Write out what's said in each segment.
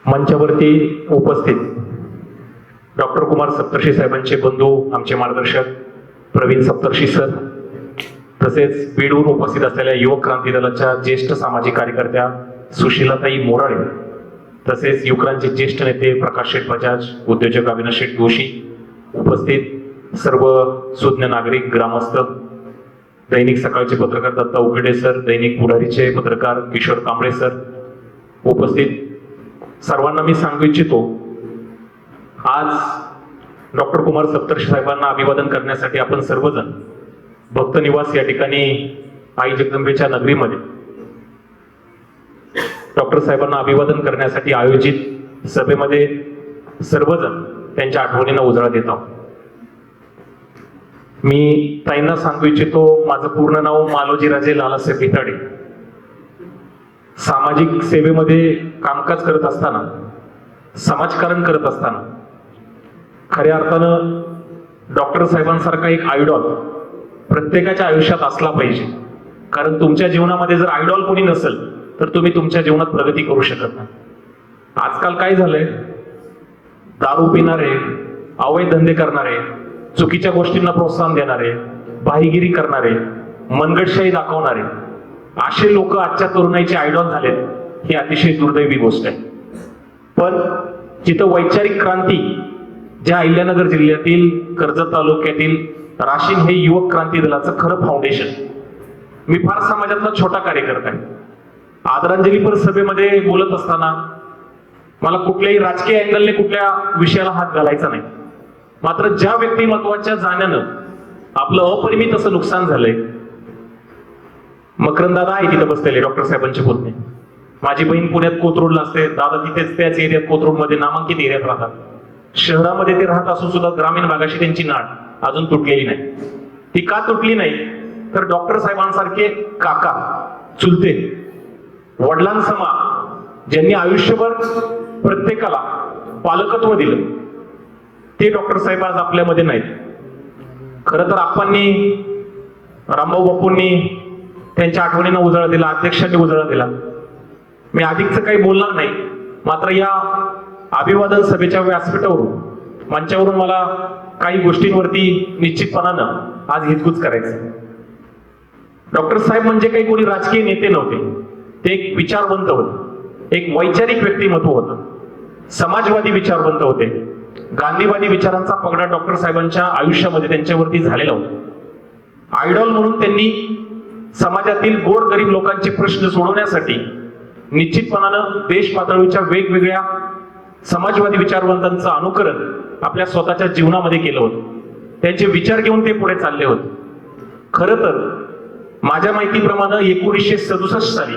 मंचावरती उपस्थित डॉक्टर कुमार सप्तर्षी साहेबांचे बंधू, आमचे मार्गदर्शक प्रवीण सप्तर्षी सर, तसेच बीडहून उपस्थित असलेल्या युवक क्रांती दलाच्या ज्येष्ठ सामाजिक कार्यकर्त्या सुशीलाताई मोराळे, तसेच युवकांचे ज्येष्ठ नेते प्रकाश शेठ बजाज, उद्योजक अविनाश शेठ जोशी, उपस्थित सर्व सुज्ञ नागरिक, ग्रामस्थ, दैनिक सकाळचे पत्रकार दत्ता उघडे सर, दैनिक पुढारीचे पत्रकार किशोर कांबळे सर, उपस्थित सर्वांना मी सांगू इच्छितो, आज डॉक्टर कुमार सप्तर्षी साहेबांना अभिवादन करण्यासाठी आपण सर्वजण भक्त निवास या ठिकाणी आई जगदंबेच्या नगरीमध्ये डॉक्टर साहेबांना अभिवादन करण्यासाठी आयोजित सभेमध्ये सर्वजण त्यांच्या आठवणींना उजाळा देत आहोत. मी ताईंना सांगू इच्छितो, माझं पूर्ण नाव मालोजीराजे लालासाहेब भिताडे. सामाजिक सेवेमध्ये कामकाज करत असताना, समाजकारण करत असताना खऱ्या अर्थानं डॉक्टर साहेबांसारखा एक आयडॉल प्रत्येकाच्या आयुष्यात असला पाहिजे. कारण तुमच्या जीवनामध्ये जर आयडॉल कोणी नसेल तर तुम्ही तुमच्या जीवनात प्रगती करू शकत नाही. आजकाल काय झालंय, दारू पिणारे, अवैध धंदे करणारे, चुकीच्या गोष्टींना प्रोत्साहन देणारे, भाईगिरी करणारे, मनगटशाही दाखवणारे असे लोक आजच्या तरुणाईचे आयडॉल झालेत. ही अतिशय दुर्दैवी गोष्ट आहे. पण जिथं वैचारिक क्रांती, ज्या अहिल्यानगर जिल्ह्यातील कर्जत तालुक्यातील राशीन हे युवक क्रांती दलाचं खरं फाउंडेशन. मी फार समाजातला छोटा कार्यकर्ता आहे. आदरांजलीपर सभेमध्ये बोलत असताना मला कुठल्याही राजकीय अँगलने कुठल्या विषयाला हात घालायचा नाही. मात्र ज्या व्यक्तिमत्वाच्या जाण्यानं आपलं अपरिमित असं नुकसान झालंय, मकरंदादा आहे तिथं बसलेले, डॉक्टर साहेबांचे पुतणे. माझी बहीण पुण्यात कोथरूडला असते, दादा तिथेच त्याच एरियात कोथरूडमध्ये नामांकित एरियात राहतात. शहरामध्ये ते राहत असून सुद्धा ग्रामीण भागाशी त्यांची नाळ अजून तुटलेली नाही. ती का तुटली नाही तर डॉक्टर साहेबांसारखे काका, चुलते, वडिलांसमा ज्यांनी आयुष्यभर प्रत्येकाला पालकत्व दिलं, ते डॉक्टर साहेब आज आपल्यामध्ये नाहीत. खरं तर आप्पांनी, रामभाऊ बापूंनी त्यांच्या आठवणींना उजाळा दिला, अध्यक्षांनी उजाळा दिला. मी अधिकच काही बोलणार नाही. मात्र या अभिवादन सभेच्या व्यासपीठावरून, मंचावरून मला काही गोष्टींवरती निश्चितपणानं आज हितगुज करायचं. डॉक्टर साहेब म्हणजे काही कोणी राजकीय नेते नव्हते. ते एक विचारवंत होते, एक वैचारिक व्यक्तिमत्व होतं, समाजवादी विचारवंत होते. गांधीवादी विचारांचा पगडा डॉक्टर साहेबांच्या आयुष्यामध्ये त्यांच्यावरती झालेला होता. आयडॉल म्हणून त्यांनी समाजातील गोरगरीब लोकांचे प्रश्न सोडवण्यासाठी निश्चितपणानं देश पातळीच्या वेगवेगळ्या समाजवादी विचारवंतांचं अनुकरण आपल्या स्वतःच्या जीवनामध्ये केलं होतं. त्यांचे विचार घेऊन ते पुढे चालले होते. खरं तर माझ्या माहितीप्रमाणे 1967 साली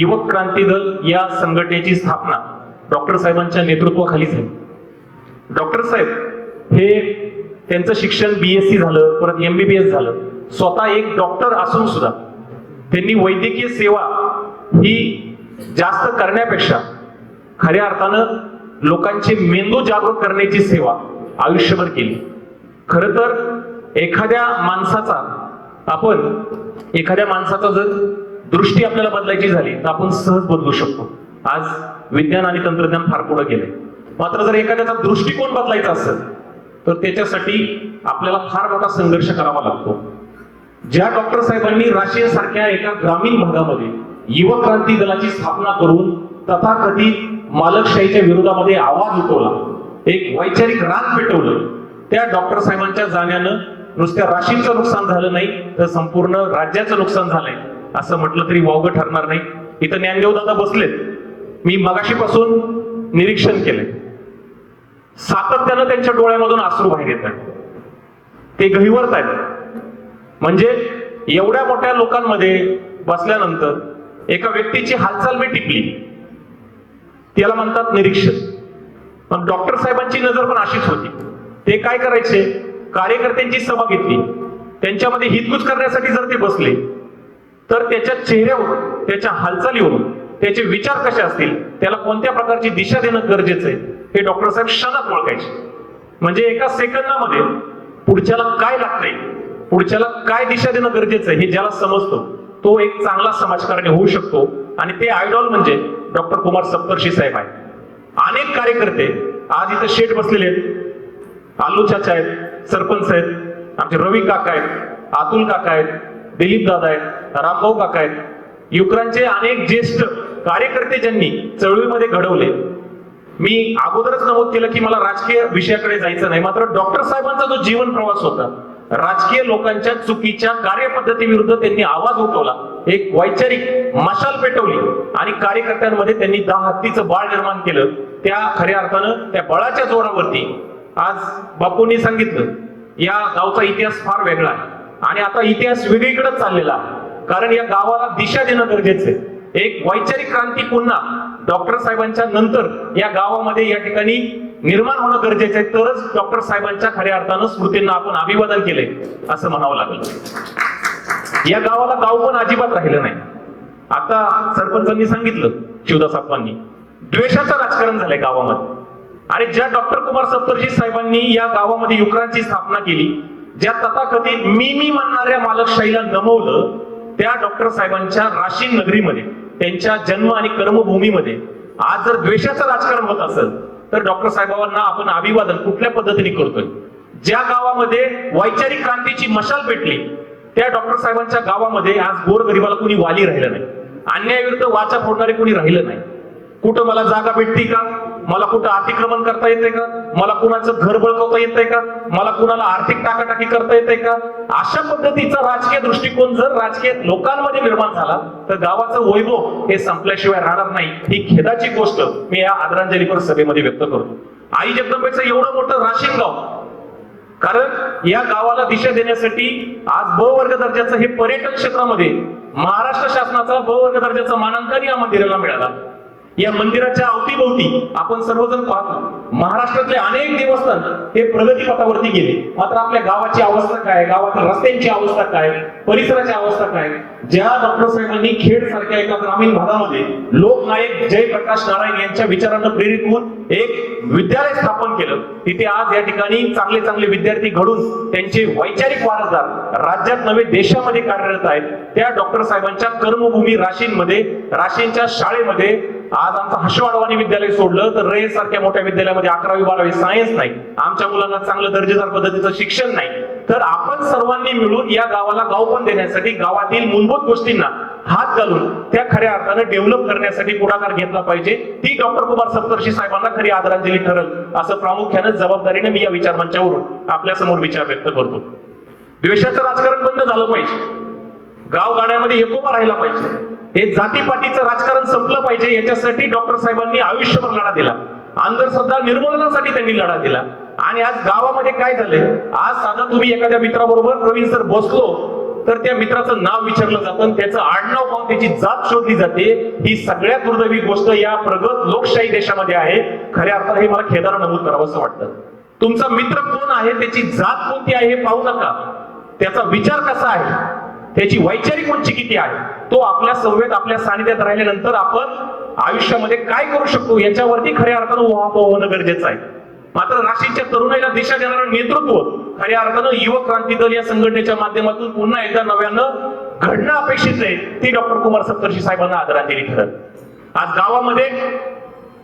युवक क्रांती दल या संघटनेची स्थापना डॉक्टर साहेबांच्या नेतृत्वाखाली झाली. डॉक्टर साहेब हे त्यांचं शिक्षण BSc झालं, परत MBBS झालं. स्वतः एक डॉक्टर असून सुद्धा त्यांनी वैद्यकीय सेवा ही जास्त करण्यापेक्षा खऱ्या अर्थानं लोकांचे मेंदू जागृत करण्याची सेवा आयुष्यभर केली. खरं तर एखाद्या माणसाचा जर दृष्टी आपल्याला बदलायची झाली तर आपण सहज बदलू शकतो. आज विज्ञान आणि तंत्रज्ञान फार पुढे गेले. मात्र जर एखाद्याचा दृष्टिकोन बदलायचा असेल तर त्याच्यासाठी आपल्याला फार मोठा संघर्ष करावा लागतो. ज्या डॉक्टर साहेबांनी राशीन सारख्या एका ग्रामीण भागामध्ये युवक क्रांती दलाची स्थापना करून तथाकथित मालकशाहीच्या विरोधामध्ये आवाज उठवला, एक वैचारिक रान पेटवलं, त्या डॉक्टर साहेबांच्या जाण्यानं नुसत्या राशींचं नुकसान झालं नाही तर संपूर्ण राज्याचं नुकसान झालंय असं म्हटलं तरी वावगं ठरणार नाही. इथं ज्ञानदेव दादा बसलेत. मी मगाशीपासून निरीक्षण केलंय, सातत्यानं त्यांच्या डोळ्यामधून अश्रू बाहेर येत आहेत. ते गहिवरत आहेत. म्हणजे एवढ्या मोठ्या लोकांमध्ये बसल्यानंतर एका व्यक्तीची हालचाल मी टिपली, त्याला म्हणतात निरीक्षण. पण डॉक्टर साहेबांची नजर पण अशीच होती. ते काय करायचे, कार्यकर्त्यांची सभा घेतली, त्यांच्यामध्ये हितगुज करण्यासाठी जर ते बसले तर त्याच्या चेहऱ्यावरून, त्याच्या हालचालीवरून त्याचे विचार कसे असतील, त्याला कोणत्या प्रकारची दिशा देणं गरजेचं आहे हे डॉक्टर साहेब क्षणात ओळखायचे. म्हणजे एका सेकंदामध्ये पुढच्याला काय लागतंय, पुढच्याला काय दिशा देणं गरजेचं आहे हे ज्याला समजतो तो एक चांगला समाजकारणी होऊ शकतो. आणि ते आयडॉल म्हणजे डॉक्टर कुमार सप्तर्षी साहेब आहे. अनेक कार्यकर्ते आज इथं शेठ बसलेले आहेत, आलू चाचा आहेत, सरपंच आहेत, आमचे रवी काका आहेत, अतुल काका आहेत, दिलीप दादा आहेत, रामभाऊ काका आहेत, युक्रांचे अनेक ज्येष्ठ कार्यकर्ते ज्यांनी चळवळीमध्ये घडवले. मी अगोदरच नमूद केलं की मला राजकीय विषयाकडे जायचं नाही, मात्र डॉक्टर साहेबांचा जो जीवन प्रवास होता, राजकीय लोकांच्या चुकीच्या कार्यपद्धतीविरुद्ध त्यांनी आवाज उठवला, एक वैचारिक मशाल पेटवली आणि कार्यकर्त्यांमध्ये त्यांनी 10 हत्तीचं बाळ निर्माण केलं. त्या खऱ्या अर्थानं त्या बळाच्या जोरावरती आज बापूंनी सांगितलं या गावचा इतिहास फार वेगळा आहे आणि आता इतिहास वेगळीकडे चाललेला आहे, कारण या गावाला दिशा देणं गरजेचं आहे. एक वैचारिक क्रांती पुन्हा डॉक्टर साहेबांच्या नंतर या गावामध्ये या ठिकाणी निर्माण होणं गरजेचं आहे, तरच डॉक्टर साहेबांच्या खऱ्या अर्थानं स्मृतींना आपण अभिवादन केलंय असं म्हणावं लागेल. या गावाला गाव पण अजिबात राहिलं नाही. आता सरपंचांनी सांगितलं, शिवदास आप्पांनी, द्वेषाचं राजकारण झालंय गावामध्ये. आणि ज्या डॉक्टर कुमार सप्तर्षी साहेबांनी या गावामध्ये युक्रांची स्थापना केली, ज्या तथाकथित मी म्हणणाऱ्या मालकशाहीला नमवलं, त्या डॉक्टर साहेबांच्या राशीन नगरीमध्ये, त्यांच्या जन्म आणि कर्मभूमीमध्ये आज जर द्वेषाचं राजकारण होत असेल तर डॉक्टर साहेबांना आपण अभिवादन कुठल्या पद्धतीने करतोय. ज्या गावामध्ये वैचारिक क्रांतीची मशाल पेटली, त्या डॉक्टर साहेबांच्या गावामध्ये आज गोरगरिबाला कुणी वाली राहिलं नाही, अन्यायाविरुद्ध वाचा फोडणारे कुणी राहिलं नाही. कुठं मला जागा भेटते का, मला कुठं अतिक्रमण करता येते का, मला कुणाचं घर बळकवता येतंय का, मला कुणाला आर्थिक टाकाटाकी करता येते का, अशा पद्धतीचा राजकीय दृष्टिकोन जर राजकीय लोकांमध्ये निर्माण झाला तर गावाचं वैभव हे संपल्याशिवाय राहणार नाही. ही खेदाची गोष्ट मी या आदरांजलीपर सभेमध्ये व्यक्त करतो. आई जगदंबेचं एवढं मोठं राशीन गाव, कारण या गावाला दिशा देण्यासाठी आज ब वर्ग दर्जाचं हे पर्यटन क्षेत्रामध्ये महाराष्ट्र शासनाचा ब वर्ग दर्जाचा मानांकन या मंदिराला मिळाला. या मंदिराच्या अवतीभोवती आपण सर्वजण पाहतो, महाराष्ट्रातले अनेक देवस्थान हे प्रगती पथावरती गेले, मात्र आपल्या गावाची अवस्था काय, गावातील रस्त्यांची अवस्था काय, परिसराची अवस्था काय. ज्या डॉक्टर साहेबांनी खेड सारख्या एका ग्रामीण भागामध्ये लोकनायक जयप्रकाश नारायण यांच्या विचारांना प्रेरित होऊन एक विद्यालय स्थापन केलं, तिथे आज या ठिकाणी चांगले चांगले विद्यार्थी घडून त्यांचे वैचारिक वारसदार राज्यात नव्हे देशामध्ये कार्यरत आहेत. त्या डॉक्टर साहेबांच्या कर्मभूमी राशीनमध्ये, राशीनच्या शाळेमध्ये आज आमचं हर्षवाडवाणी विद्यालय सोडलं तर रे सारख्या मोठ्या विद्यालयामध्ये 11वी 12वी सायन्स नाही, आमच्या मुलांना चांगलं दर्जेदार पद्धतीचं शिक्षण नाही. तर आपण सर्वांनी मिळून या गावाला गावपण देण्यासाठी, गावातील मूलभूत गोष्टींना हात घालून त्या खऱ्या अर्थानं डेव्हलप करण्यासाठी पुढाकार घेतला पाहिजे. ती डॉक्टर कुमार सप्तर्षी साहेबांना खरी आदरांजली ठरेल असं प्रामुख्यानं जबाबदारीने मी या विचारमंचावरून आपल्या समोर विचार व्यक्त करतो. द्वेषाचं राजकारण बंद झालं पाहिजे, गावगाड्यामध्ये एकोपा राहिला पाहिजे, हे जातीपातीचं राजकारण संपलं पाहिजे. याच्यासाठी डॉक्टर साहेबांनी आयुष्यभर लढा दिला, अंधश्रद्धा निर्मूलनासाठी त्यांनी लढा दिला. आणि आज गावामध्ये काय झालंय, आज साधा तुम्ही एखाद्या मित्राबरोबर प्रवीण सर बसलो तर त्या मित्राचं नाव विचारलं जातं, त्याचं आडनाव पाहून त्याची जात शोधली जाते. ही सगळ्यात दुर्दैवी गोष्ट या प्रगत लोकशाही देशामध्ये आहे. खऱ्या अर्थानं हे मला खेदानं नमूद करावं असं वाटतं. तुमचा मित्र कोण आहे, त्याची जात कोणती आहे हे पाहू नका, त्याचा विचार कसा आहे, त्याची वैचारिक उंची किती आहे, तो आपल्या संवेद, आपल्या सानिध्यात राहिल्यानंतर आपण आयुष्यामध्ये काय करू शकतो याच्यावरती खऱ्या अर्थानं उहापोह होणं गरजेचं आहे. मात्र राशीच्या तरुणाईला दिशा देणारं नेतृत्व खऱ्या अर्थानं युवक क्रांती दल या संघटनेच्या माध्यमातून पुन्हा एकदा नव्यानं घडणं अपेक्षित आहे. ती डॉक्टर कुमार सप्तर्षी साहेबांना आदरांजली ठरत. आज गावामध्ये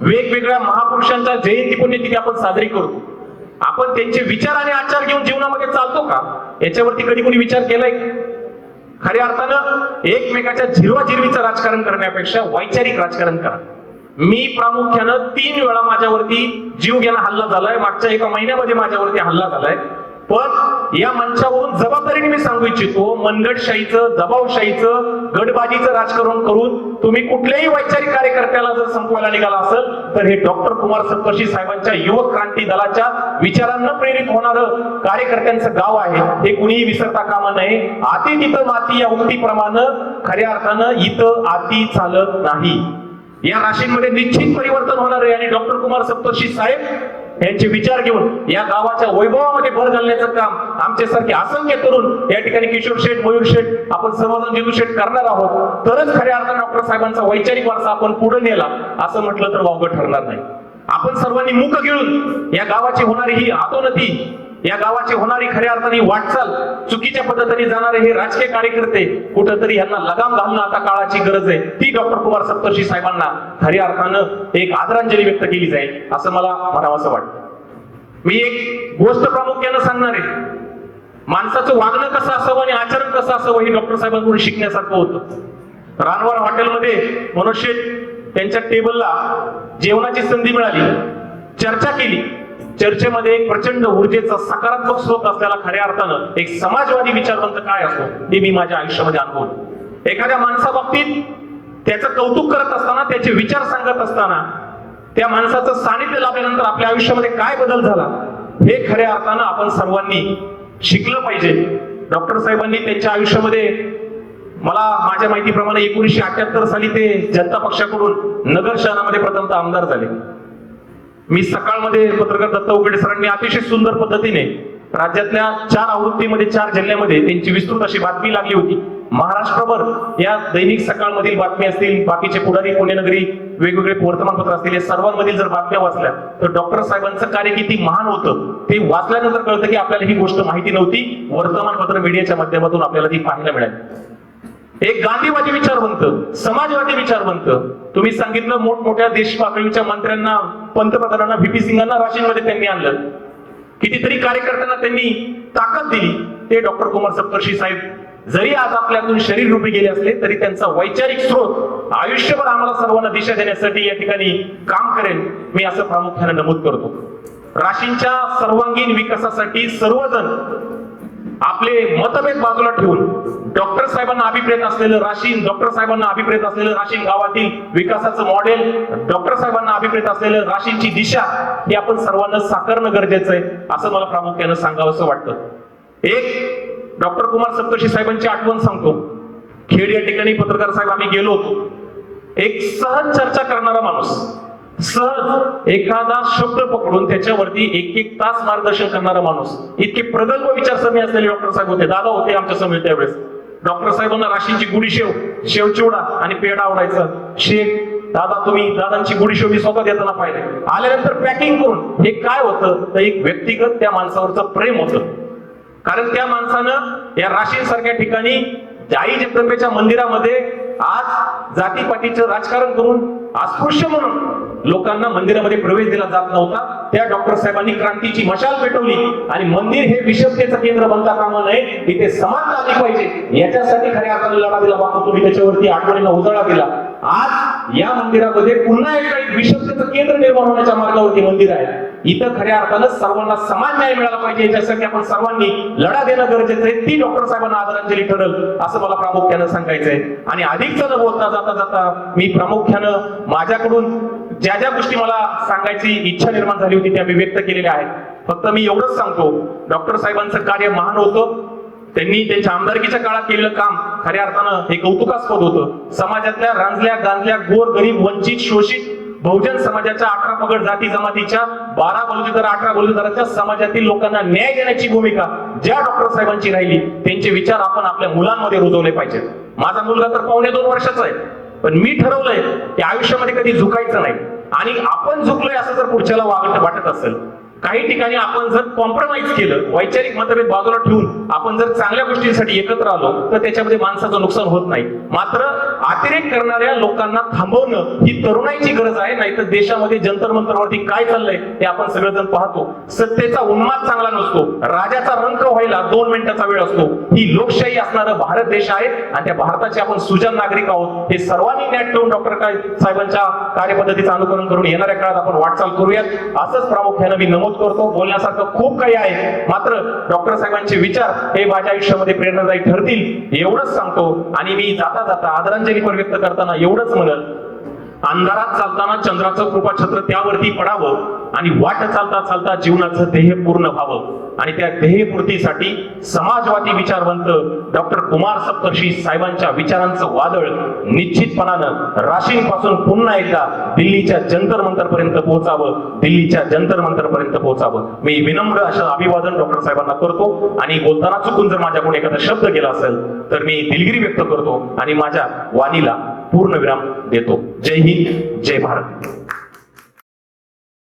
वेगवेगळ्या महापुरुषांच्या जयंती पुण्यतिथी आपण साजरी करतो. आपण त्यांचे विचार आणि आचार घेऊन जीवनामध्ये चालतो का, याच्यावरती कधी कोणी विचार केलाय? खऱ्या अर्थानं एकमेकाच्या झिरवाझिरवीचं राजकारण करण्यापेक्षा वैचारिक राजकारण करा. मी प्रामुख्यानं 3 वेळा माझ्यावरती जीव घेणा हल्ला झालाय, मागच्या 1 महिन्यामध्ये माझ्यावरती हल्ला झालाय. पण या मंचावरून जबाबदारीने मी सांगू इच्छितो, मनगटशाहीचं, दबावशाहीचं, गडबाजीचं राजकारण करून तुम्ही कुठल्याही वैचारिक कार्यकर्त्याला जर संपवायला निघाला असेल तर हे डॉक्टर कुमार सप्तर्षी साहेबांच्या युवक क्रांती दलाच्या विचारांना प्रेरित होणारं कार्यकर्त्यांचं गाव आहे, हे कुणीही विसरता कामा नये. आती तिथं माती या उक्तीप्रमाणे खऱ्या अर्थानं इथं आती चालत नाही. या राशींमध्ये निश्चित परिवर्तन होणार आहे आणि डॉक्टर कुमार सप्तर्षी साहेब यांचे विचार घेऊन या गावाच्या वैभवामध्ये भर घालण्याचं काम आमच्यासारखे असंख्य तरुण या ठिकाणी किशोर शेठ, मयूर शेठ, आपण सर्वजण जिजू शेठ करणार आहोत. तरच खऱ्या अर्थानं डॉक्टर साहेबांचा वैचारिक वारसा आपण पुढे नेला असं म्हटलं तर वावगं ठरणार नाही. आपण सर्वांनी मुख गिळून या गावाची होणारी ही अधोन्नती या गावाची होणारी खऱ्या अर्थाने वाटचाल, चुकीच्या पद्धतीने जाणारे हे राजकीय कार्यकर्ते, कुठंतरी यांना लगाम घालणं आता काळाची गरज आहे. ती डॉक्टर कुमार सप्तर्षी साहेबांना खऱ्या अर्थानं एक आदरांजली व्यक्त केली जाईल असं मला म्हणावंसं वाटतं. मी एक गोष्ट प्रामुख्यानं सांगणार आहे. माणसाचं वागणं कसं असावं आणि आचरण कसं असावं हे डॉक्टर साहेबांकडून शिकण्यासारखं होतं. रानवार हॉटेलमध्ये मनुष्य त्यांच्या टेबलला जेवणाची संधी मिळाली, चर्चा केली. चर्चेमध्ये एक प्रचंड ऊर्जेचा सकारात्मक स्रोत असलेला खऱ्या अर्थानं एक समाजवादी विचारवंत काय असतो ते मी माझ्या आयुष्यामध्ये अनुभवलं. एखाद्या माणसाबाबतीत त्याचं कौतुक करत असताना, त्याचे विचार सांगत असताना, त्या माणसाचं सानिध्य लाभल्यानंतर आपल्या आयुष्यामध्ये काय बदल झाला हे खऱ्या अर्थानं आपण सर्वांनी शिकलं पाहिजे. डॉक्टर साहेबांनी त्यांच्या आयुष्यामध्ये, मला माझ्या माहितीप्रमाणे 1978 साली ते जनता पक्षाकडून नगर शहरामध्ये प्रथमतः आमदार झाले. मी सकाळमध्ये पत्रकार दत्ता उकडे सरांनी अतिशय सुंदर पद्धतीने राज्यातल्या 4 आवृत्तीमध्ये 4 जिल्ह्यामध्ये त्यांची विस्तृत अशी बातमी लागली होती. महाराष्ट्रभर या दैनिक सकाळमधील बातमी असतील, बाकीचे पुढारी, पुण्यनगरी, वेगवेगळे वर्तमानपत्र असतील, या सर्वांमधील जर बातम्या वाचल्या तर डॉक्टर साहेबांचं कार्य किती महान होतं ते वाचल्यानंतर कळतं की आपल्याला ही गोष्ट माहिती नव्हती. वर्तमानपत्र मीडियाच्या माध्यमातून आपल्याला ती पाहायला मिळाली. एक गांधीवादी विचारवंत, समाजवादी विचारवंत. तुम्ही सांगितलं मोठमोठ्या देश पातळीच्या मंत्र्यांना, पंतप्रधानांना, व्हीपी सिंगांना राशींमध्ये त्यांनी आणलं. कितीतरी कार्यकर्त्यांना त्यांनी ताकद दिली. ते डॉक्टर कुमार सप्तर्षी साहेब जरी आज आपल्यातून शरीर रूपी गेले असले तरी त्यांचा वैचारिक स्रोत आयुष्यभर आम्हाला सर्वांना दिशा देण्यासाठी या ठिकाणी काम करेल, मी असं प्रामुख्याने नमूद करतो. राशींच्या सर्वांगीण विकासासाठी सर्वजण आपले मतभेद बाजूला ठेवून डॉक्टर साहेबांना अभिप्रेत असलेलं राशीन, डॉक्टर साहेबांना अभिप्रेत असलेलं राशीन गावातील विकासाचं मॉडेल, डॉक्टर साहेबांना अभिप्रेत असलेलं राशींची दिशा ही आपण सर्वांना साकारणं गरजेचं आहे असं मला प्रामुख्यानं सांगावंसं वाटतं. एक डॉक्टर कुमार सप्तर्षी साहेबांची आठवण सांगतो. खेड या ठिकाणी पत्रकार साहेब आम्ही गेलो होतो. एक सहज चर्चा करणारा माणूस, सहज एखादा शब्द पकडून त्याच्यावरती 1-1 तास मार्गदर्शन करणारा माणूस, इतके प्रगल्भ विचारसरणी असलेले डॉक्टर साहेब होते. दादा होते आमच्या समोर त्यावेळेस. डॉक्टर साहेबांना राशींची गुढी शेव, शेव चिवडा आणि पेढा आवडायचा. शेख दादा, तुम्ही दादांची गुढी शेव मी स्वतः देताना पाहिले. आल्यानंतर पॅकिंग करून. हे काय होतं तर एक व्यक्तिगत त्या माणसावरचं प्रेम होतं. कारण त्या माणसानं या राशींसारख्या ठिकाणी आई जगदंबेच्या मंदिरामध्ये आज जातीपातीचं राजकारण करून अस्पृश्य म्हणून लोकांना मंदिरामध्ये प्रवेश दिला जात नव्हता. त्या डॉक्टर साहेबांनी क्रांतीची मशाल पेटवली आणि मंदिर हे विषमतेचं केंद्र बनता कामा नये, इथे समानता आली पाहिजे याच्यासाठी खऱ्या अर्थाने लढा दिला. बापू तुम्ही त्याच्यावरती आठवणींना उजाळा दिला. आज या मंदिरामध्ये पुन्हा एकदा एक विषमतेचं केंद्र निर्माण होण्याच्या मार्गावरती मंदिर आहे. इथं खऱ्या अर्थानं सर्वांना समान न्याय मिळाला पाहिजे याच्यासाठी आपण सर्वांनी लढा देणं गरजेचं आहे. ती डॉक्टर साहेबांना आदरांजली ठरेल असं मला प्रामुख्यानं सांगायचंय. आणि अधिकच न बोलता जाता जाता मी प्रामुख्यानं माझ्याकडून ज्या ज्या गोष्टी मला सांगायची इच्छा निर्माण झाली होती त्या मी व्यक्त केलेल्या आहेत. फक्त मी एवढंच सांगतो, डॉक्टर साहेबांचं कार्य महान होतं. त्यांनी त्यांच्या आमदारकीच्या काळात केलेलं काम खऱ्या अर्थानं हे कौतुकास्पद होतं. समाजातल्या रांजल्या गांजल्या, गोर गरीब, वंचित, शोषित बहुजन समाजाच्या 18 पगड जाती जमातीच्या 12 बलुतेदार 18 बलुतेदाराच्या समाजातील लोकांना न्याय देण्याची भूमिका ज्या डॉक्टर साहेबांची राहिली, त्यांचे विचार आपण आपल्या मुलांमध्ये रुजवले पाहिजेत. माझा मुलगा तर 2.5 वर्षाचा आहे, पण मी ठरवलंय की आयुष्यामध्ये कधी झुकायचं नाही. आणि आपण झुकलोय असं जर पुढच्याला वाटत असेल, काही ठिकाणी आपण जर कॉम्प्रोमाइज केलं, वैचारिक मतभेद बाजूला ठेवून आपण जर चांगल्या गोष्टींसाठी एकत्र आलो तर त्याच्यामध्ये माणसाचं नुकसान होत नाही. मात्र अतिरेक करणाऱ्या लोकांना थांबवणं ही तरुणाईची गरज आहे. नाहीतर देशामध्ये जंतर मंतरवरती काय चाललंय हे आपण सगळेजण पाहतो. सत्तेचा उन्माद चांगला नसतो, राजाचा रंक व्हायला 2 मिनिटाचा वेळ असतो. ही लोकशाही असणारा भारत देश आहे आणि त्या भारताचे आपण सुजाण नागरिक आहोत. हे सर्वांनी न्याय ठेवून डॉक्टर साहेबांच्या कार्यपद्धतीचं अनुकरण करून येणाऱ्या काळात आपण वाटचाल करूयात असंच प्रामुख्यानं मी नमूद करतो. बोलण्यासारखं खूप काही आहे, मात्र डॉक्टर साहेबांचे विचार हे माझ्या आयुष्यामध्ये प्रेरणादायी ठरतील एवढंच सांगतो. आणि मी जाता जाता आदरांजली पण व्यक्त करताना एवढंच म्हणत, अंधारात चालताना चंद्राचं कृपाछत्र त्यावरती पडावं आणि वाट चालता चालता जीवनाचं ध्येय पूर्ण व्हावं. आणि त्या ध्येयपूर्तीसाठी समाजवादी विचारवंत डॉक्टर कुमार सप्तर्षी साहेबांच्या विचारांचं वादळ निश्चितपणानं राशींपासून पुन्हा एकदा दिल्लीच्या जंतर मंतर पर्यंत पोहोचावं, दिल्लीच्या जंतर मंतर पर्यंत पोहोचावं. मी विनम्र असं अभिवादन डॉक्टर साहेबांना करतो. आणि बोलताना चुकून जर माझ्याकडून एखादा शब्द गेला असेल तर मी दिलगिरी व्यक्त करतो आणि माझ्या वाणीला पूर्ण विराम देतो. जय हिंद, जय भारत.